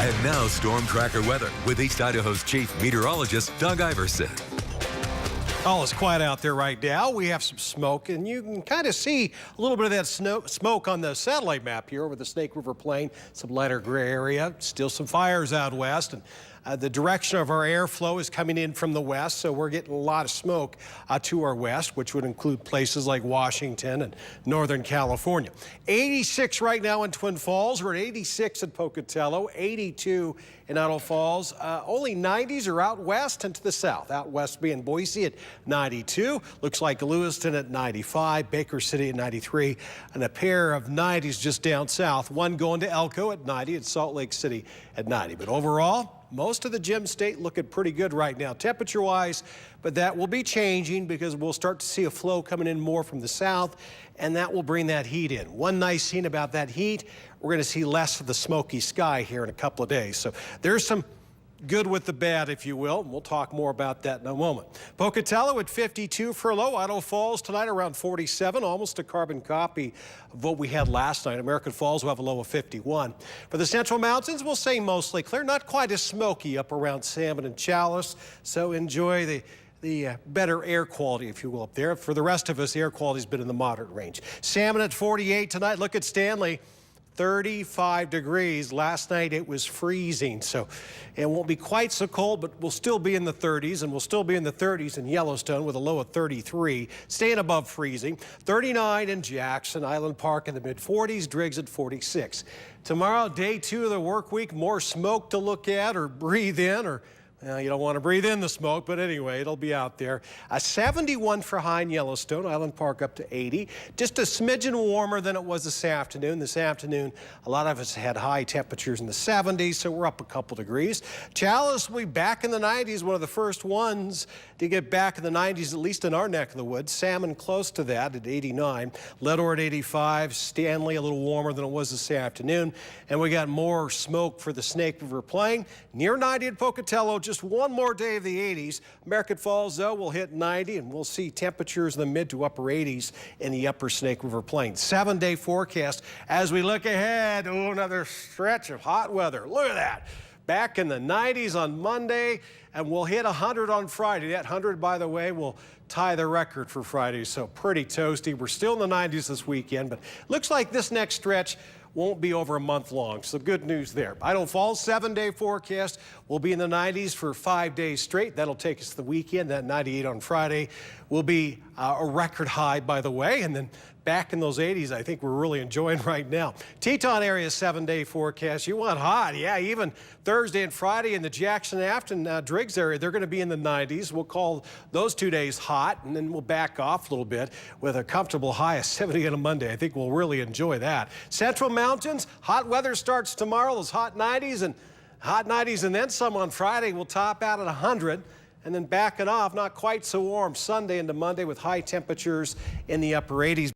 And now Storm Tracker weather with East Idaho's chief meteorologist, Doug Iverson. Oh, it's quiet out there right now. We have some smoke, and you can kind of see a little bit of that smoke on the satellite map here over the Snake River Plain. Some lighter gray area, still some fires out west. And the direction of our airflow is coming in from the west, so we're getting a lot of smoke to our west, which would include places like Washington and Northern California. 86 right now in Twin Falls. We're at 86 at Pocatello, 82 in Idaho Falls. Only 90s are out west and to the south. Out west being Boise at 92. Looks like Lewiston at 95, Baker City at 93, and a pair of 90s just down south. One going to Elko at 90 and Salt Lake City at 90. But overall, most of the Gem State looking pretty good right now, temperature-wise, but that will be changing because we'll start to see a flow coming in more from the south, and that will bring that heat in. One nice thing about that heat, we're going to see less of the smoky sky here in a couple of days. So there's some good with the bad, if you will, and we'll talk more about that in a moment. Pocatello at 52 for a low. Idaho Falls tonight around 47, almost a carbon copy of what we had last night. American Falls will have a low of 51. For the Central Mountains, we'll say mostly clear, not quite as smoky up around Salmon and Chalice, so enjoy the better air quality, if you will, up there. For the rest of us, the air quality's been in the moderate range. Salmon at 48 tonight. Look at Stanley. 35 degrees. Last night it was freezing, so it won't be quite so cold, but we'll still be in the 30s, and we'll still be in the 30s in Yellowstone with a low of 33, staying above freezing. 39 in Jackson, Island Park in the mid-40s, Driggs at 46. Tomorrow, day 2 of the work week, more smoke to look at or breathe in, or you don't want to breathe in the smoke, but anyway, it'll be out there. 71 for high in Yellowstone, Island Park up to 80. Just a smidgen warmer than it was this afternoon. This afternoon, a lot of us had high temperatures in the 70s, so we're up a couple degrees. Chalice will be back in the 90s, one of the first ones to get back in the 90s, at least in our neck of the woods. Salmon close to that at 89. Leadore at 85. Stanley a little warmer than it was this afternoon. And we got more smoke for the Snake River Plain. Near 90 at Pocatello. Just one more day of the 80s. American Falls, though, will hit 90, and we'll see temperatures in the mid to upper 80s in the upper Snake River Plain. 7-day forecast as we look ahead. Oh, another stretch of hot weather. Look at that. Back in the 90s on Monday, and we'll hit 100 on Friday. That 100, by the way, will tie the record for Friday, so pretty toasty. We're still in the 90s this weekend, but looks like this next stretch won't be over a month long, so good news there. Idaho Falls, 7-day forecast. We'll be in the 90s for 5 days straight. That'll take us to the weekend. That 98 on Friday will be a record high, by the way, and then back in those 80s, I think we're really enjoying right now. Teton area 7-day forecast. You want hot, yeah, even Thursday and Friday in the Jackson-Afton Driggs area, they're going to be in the 90s. We'll call those 2 days hot, and then we'll back off a little bit with a comfortable high of 70 on a Monday. I think we'll really enjoy that. Central Mountains, hot weather starts tomorrow. Those hot 90s and then some on Friday. We'll top out at 100. And then backing off, not quite so warm Sunday into Monday with high temperatures in the upper 80s.